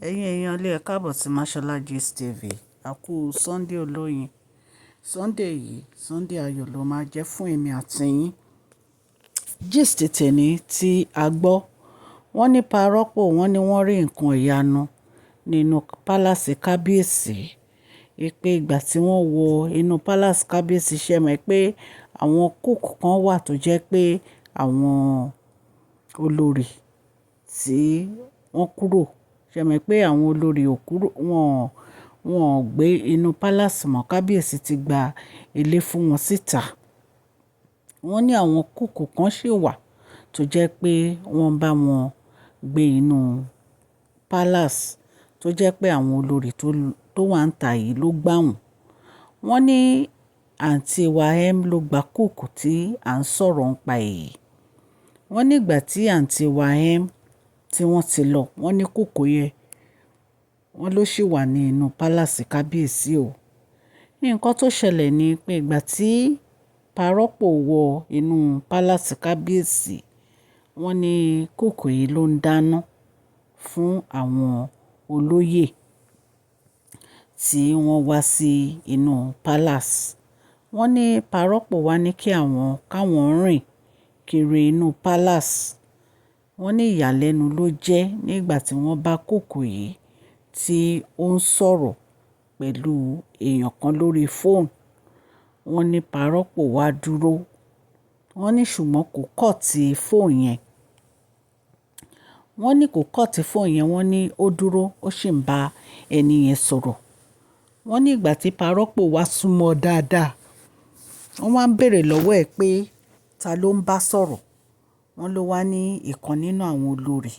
Ẹ̀yin èèyàn ilé ẹ káàbọ̀ sí Mashola Gist TV. A kú Sunday olóyin. Sunday yìí, Sunday ayọ̀ ló máa jẹ́ fún èmi àti yín. Gist tèmi tí a gbọ́, wọ́n ní parọ́pọ̀, wọ́n ní wọ́n rí nǹkan ìyanu nínú pálásì kábíyèsí. Pé ìgbà tí wọ́n wọ inú pálásì kábíyèsí ṣe mọ̀ pé àwọn kóòkù kan wà tó jẹ́ pé àwọn olórí tí wọ́n kúrò. Ṣé mọ̀ pé àwọn olórí ò kúrò, wọn ò gbé inú palace mọ́, kábíyèsí ti gba ilé fún wọn síta. Wọ́n ní àwọn kúùkù kan ṣì wà tó jẹ́ pé wọ́n bá wọn gbé inú palace, tó jẹ́ pé àwọn olórí tó wà ń ta yìí ló gbà wọ́n. Wọ́n ní àǹtí wa ló gba kúùkù tí à ń sọ̀rọ̀ ń pa èyí. Wọ́n ní ìgbà tí àǹtí wa tí wọ́n ti lọ, wọ́n ní kúùkù yẹn wọ́n ló ṣì wà ní inú pálásì kábíyèsí o. Nǹkan tó ṣẹlẹ̀ ni pé ìgbà tí parọ́pọ̀ wọ inú pálásì kábíyèsí, wọ́n ní kúùkù yìí ló ń dáná fún àwọn olóyè tí wọ́n wá sí inú pálásì. Wọ́n ní parọ́pọ̀ wá ní kí káwọn rìn kiri inú pálásì. Wọ́n ní ìyàlẹ́nu ló jẹ́ nígbà tí wọ́n bá kúùkù yìí tí ó ń sọ̀rọ̀ pẹ̀lú èèyàn kan lórí fóònù. Wọ́n ní parọ́pọ̀ wá dúró. Wọ́n ní ṣùgbọ́n kò kọ́ọ̀tì fóònù yẹn. Wọ́n ní kò kọ́ọ̀tì fóònù yẹn, wọ́n ní ó dúró, ó sì ń bá ẹni yẹn sọ̀rọ̀. Wọ́n ní ìgbà tí parọ́pọ̀ wá súnmọ́ dáadáa, wọ́n wá ń béèrè lọ́wọ́ ẹ̀ pé ta ló ń bá sọ̀rọ̀. Wọ́n ló wá ní ìkan nínú àwọn olórí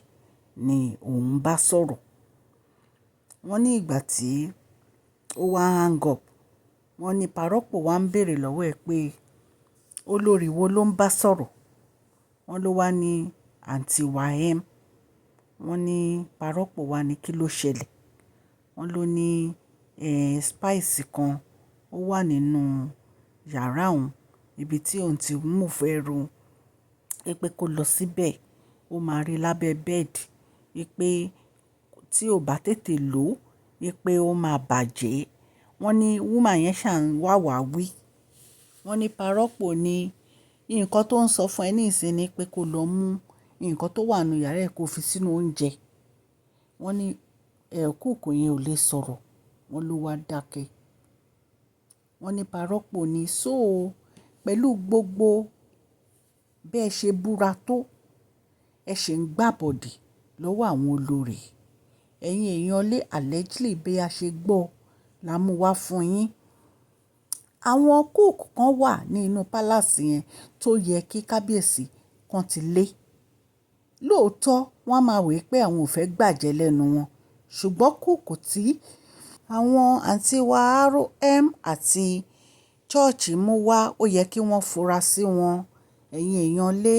ni òun bá sọ̀rọ̀. Wọ́n ní ìgbà tí ó wá hang up, wọ́n ní parọ́pọ̀ wá ń béèrè lọ́wọ́ ẹ̀ pé olórí wo ló ń bá sọ̀rọ̀. Wọ́n ló wá ní àǹtí wa Wọ́n ní parọ́pọ̀ wá ní kí ló ṣẹlẹ̀. Wọ́n ló ní spice kan ó wà nínú yàrá òun, ibi tí òun ti mú fẹ́ ru. Pé kó lọ síbẹ̀, ó máa rí lábẹ́ bẹ́ẹ̀dì. Pé tí ò bá tètè lò ó, pé ó máa bàjẹ́. Wọ́n ní woman yẹn ṣà ń wá wí. Wọ́n ní parọ́pọ̀ ní nǹkan tó ń sọ fún ẹ nísìnyí pé kó lọ mú nǹkan tó wà nínú yàrá ẹ̀ kó fi sínú oúnjẹ. Wọ́n ní kúùkù yẹn ò lè sọ̀rọ̀. Wọ́n ló wá dákẹ́. Wọ́n ní parọ́pọ̀ ní pẹ̀lú gbogbo bẹ́ẹ̀ ṣe búra tó, ẹ ṣe ń gbàbọ̀dè lọ́wọ́ àwọn olórí. Ẹ̀yin èèyàn lé allegedly bí a ṣe gbọ́ la mú wá fún yín. Àwọn kúùkù kan wà ní inú pálásì yẹn tó yẹ kí kábíyèsí kan ti lé. Lóòótọ́ wọ́n máa wí pé àwọn ò fẹ́ gbàjẹ́ lẹ́nu wọn. Ṣùgbọ́n kúùkù tí àwọn àǹtí wa àti church mú wá, ó yẹ kí wọ́n fura sí wọn. Ẹ̀yin èèyàn lé,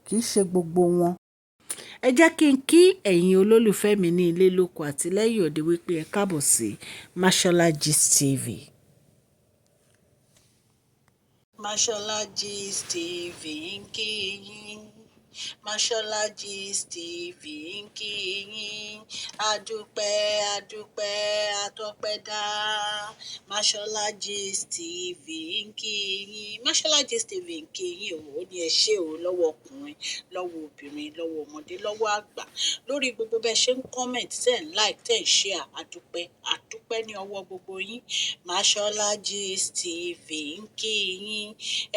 kì í ṣe gbogbo wọn. Ẹ jẹ́ kí ẹ̀yin olólùfẹ́ mi ní ilé lóko àti lẹ́yìn òde wípé ẹ káàbọ̀ sí Mashola Gist TV. Mashola Gist TV ń kí yín. Mashola Gist TV ń kí yín. Adúpẹ́ atọ́pẹ́dá. Mashola Gist TV ń kí yín. Mashola Gist TV ń kí yín o. Ó ní ẹ ṣé o, lọ́wọ́ ọkùnrin, lọ́wọ́ obìnrin, lọ́wọ́ ọmọdé, lọ́wọ́ àgbà. Lórí gbogbo bẹ́ẹ̀ ṣe ń comment, tẹ́ ń like, tẹ́ ń share. Adúpẹ́ ní ọwọ́ gbogbo yín. Mashola Gist TV ń kí yín.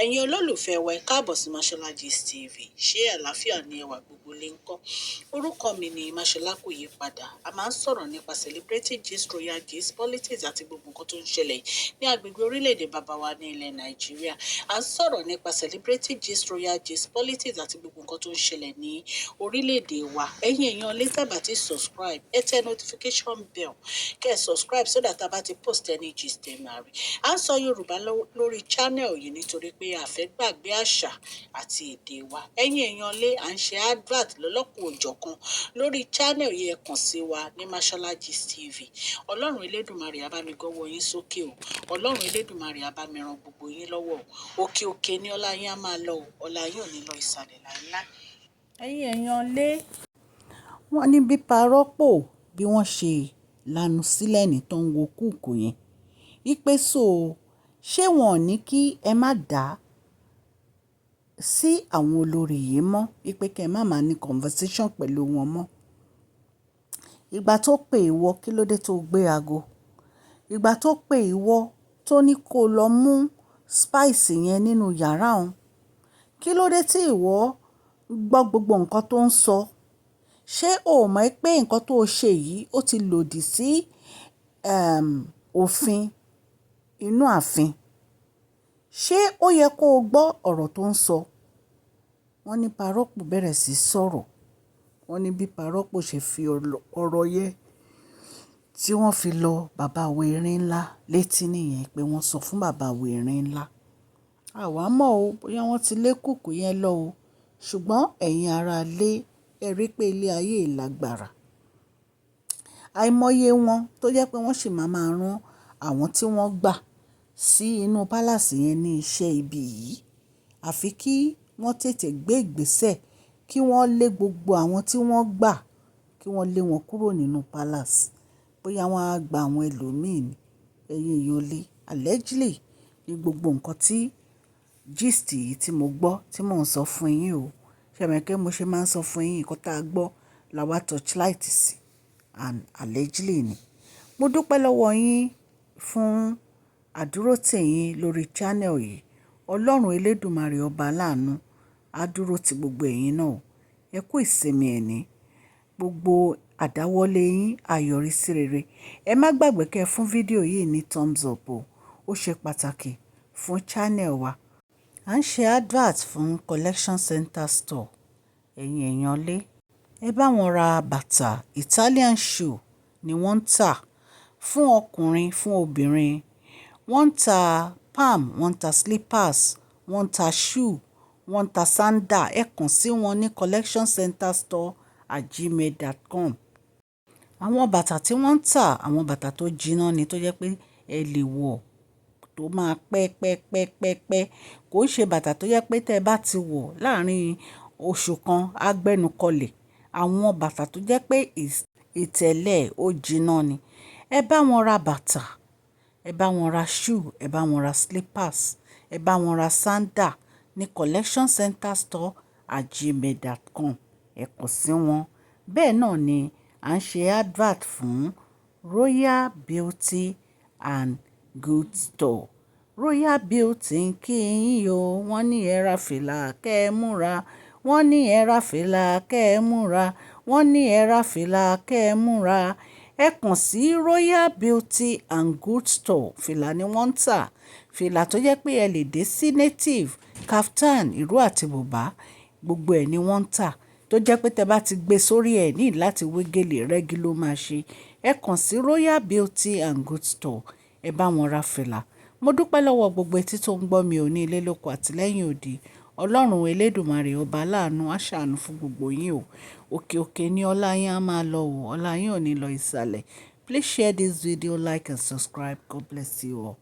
Ẹ̀yin olólùfẹ́ wa, ẹ káàbọ̀ sí Mashola Gist TV. Ṣé àlàáfíà ni ẹwà gbogbo lè ń kọ́? Orúkọ mi ni Mashola kò yí padà. A máa ń sọ̀rọ̀ nípa celebrity gist, royal gist, politics àti gbogbo nǹkan tó ń ṣẹlẹ̀ ní agbègbè orílẹ̀-èdè bàbá wa ní ilẹ̀ Nàìjíríà. A ń sọ̀rọ̀ nípa celebrity gist, royal gist, politics àti gbogbo nǹkan tó ń ṣẹlẹ̀ ní orílẹ̀-èdè wa. Ẹ̀yin èèyàn lè tẹ́ bá ti subscribe, ẹ tẹ notification bell, kẹ́ ẹ subscribe so that a bá ti post any gist ẹ máa rí. A ń sọ Yorùbá lórí channel yìí nítorí pé a fẹ́ gbàgbé àṣà àti èdè wa. Ẹ̀yin èèyàn lé, à ń ṣe advert lọ́lọ́kùn òjọ̀kan lórí channel yìí, ẹ kàn sí wa ní Mashola Gist TV. Ọlọ́run Elédùmarè á bá mi gọ́wọ́ yín sókè o. Ọlọ́run Elédùmarè á bá mi ran gbogbo yín lọ́wọ́ o. Òkè òkè ni ọlá yín á máa lọ o. Ọlá yín ò ní lọ ìsàlẹ̀ láíláí. Ẹ̀yin èèyàn lé, wọ́n ní bí parọ́pọ̀ bí wọ́n ṣe lanu sílẹ̀ ní tó ń wo kúùkù yẹn. Wípé so ṣé wọn ò ní kí ẹ má dà sí àwọn olórí yìí mọ́, wípé kí ẹ má máa ní conversation pẹ̀lú wọn mọ́. Ìgbà tó pè ìwọ kí ló dé tó gbé aago? Ìgbà tó pè ìwọ tó ní kó lọ mú spice yẹn nínú yàrá òun, kí ló dé tí ìwọ gbọ́ gbogbo nǹkan tó ń sọ? Ṣé o mọ̀ pé nǹkan tó ṣe yìí ó ti lòdì sí òfin inú ààfin? Ṣé ó yẹ kó o gbọ́ ọ̀rọ̀ tó ń sọ? Wọ́n ní Parọ́pò bẹ̀rẹ̀ sí sọ̀rọ̀. Wọ́n ní bí Parọ́pò ṣe fi ọ̀rọ̀ yẹn tí wọ́n fi lọ bàbá wèrè ńlá létí nìyẹn, pé wọ́n sọ fún bàbá wèrè ńlá. Àwa mọ̀ o bóyá wọ́n ti lé kúùkù yẹn lọ o, ṣùgbọ́n ẹ̀yin ará ilé ẹ rí pé ilé ayé ìlágbára. Àìmọye wọn tó jẹ́ pé wọ́n sì máa rán àwọn tí wọ́n gbà sí inú pálàsì yẹn ní iṣẹ́ ibi yìí. Àfi kí wọ́n tètè gbé ìgbésẹ̀ kí wọ́n lé gbogbo àwọn tí wọ́n gbà, kí wọ́n lé wọn kúrò nínú pálàsì. Bóyá wọ́n á gba àwọn ẹlòmíì ní ẹ̀yìn èèyàn lé. Allegedly ní gbogbo nǹkan tí gist yìí tí mo gbọ́ tí mò ń sọ fún yín o. Ṣé ẹ mọ̀ pé mo ṣe máa ń sọ fún yín nǹkan tá a gbọ́ la wá torchlight sí, and allegedly ni. Mo dúpẹ́ lọ́wọ́ yín fún àdúrótì yín lórí channel yìí. Ọlọ́run Elédùmarè ọba aláàánú á dúró ti gbogbo ẹ̀yin náà. Ẹ kú ìsinmi ẹ̀ní. Gbogbo àdáwọ́lé yín á yọrí sí rere. Ẹ má gbàgbé kẹ́ fún fídíò yìí ní thumbs up o. Ó ṣe pàtàkì fún channel wa. À ń ṣe advert fún Collection Center Store. Ẹ̀yin èèyàn lé. Ẹ bá wọn ra bàtà Italian shoe ni wọ́n ń tà fún ọkùnrin, fún obìnrin. Wọ́n ń ta palm, wọ́n ń ta slippers, wọ́n ń ta shoe, wọ́n ń ta sandal. Ẹ kàn sí wọn ní collectioncenterstore@gmail.com. Àwọn bàtà tí wọ́n ń tà, àwọn bàtà tó jiná ni, tó jẹ́ pé ẹ lè wọ̀ tó máa pẹ́. Kò ṣe bàtà tó jẹ́ pé tẹ́ bá ti wọ̀ láàárín oṣù kan á gbẹ́nu kọlẹ̀. Àwọn bàtà tó jẹ́ pé ìtẹ̀lẹ̀ ó jiná ni. Ẹ bá wọn ra bàtà, ẹ bá wọn ra shoe, ẹ bá wọn ra slippers, ẹ bá wọn ra sandal ní collectioncenterstore@gmail.com. Ẹ kàn sí wọn. Bẹ́ẹ̀ náà ni à ń ṣe advert fún Royal Beauty and Goods Store. Royal Beauty ń kí yín o. Wọ́n ní ẹ ra fìlà kẹ́ ẹ múra. Wọ́n ní ẹ ra fìlà kẹ́ ẹ múra. Wọ́n ní ẹ ra fìlà kẹ́ ẹ múra. Ẹ kàn sí Royal Beauty and Goods Store. Fìlà ni wọ́n ń tà. Fìlà tó jẹ́ pé ẹ lè dé sí native, kaftan, ìró àti bùbá. Gbogbo ẹ̀ ni wọ́n ń tà. Tó jẹ́ pé tẹ́ bá ti gbé sórí ẹ̀ ní láti wé gèlè rẹ́gí ló máa ṣe. Ẹ kàn sí Royal Beauty and Goods Store. Ẹ bá wọn ra fìlà. Mo dúpẹ́ lọ́wọ́ gbogbo etí tó ń gbọ́ mi ò ní ilé lóko àti lẹ́yìn odi. Ọlọ́run Elédùmarè ọba aláàánú á ṣàánú fún gbogbo yín o. Òkè òkè ni ọlá yín á máa lọ o. Ọlá yín ò ní lọ ìsàlẹ̀. Please share this video, like and subscribe. God bless you all.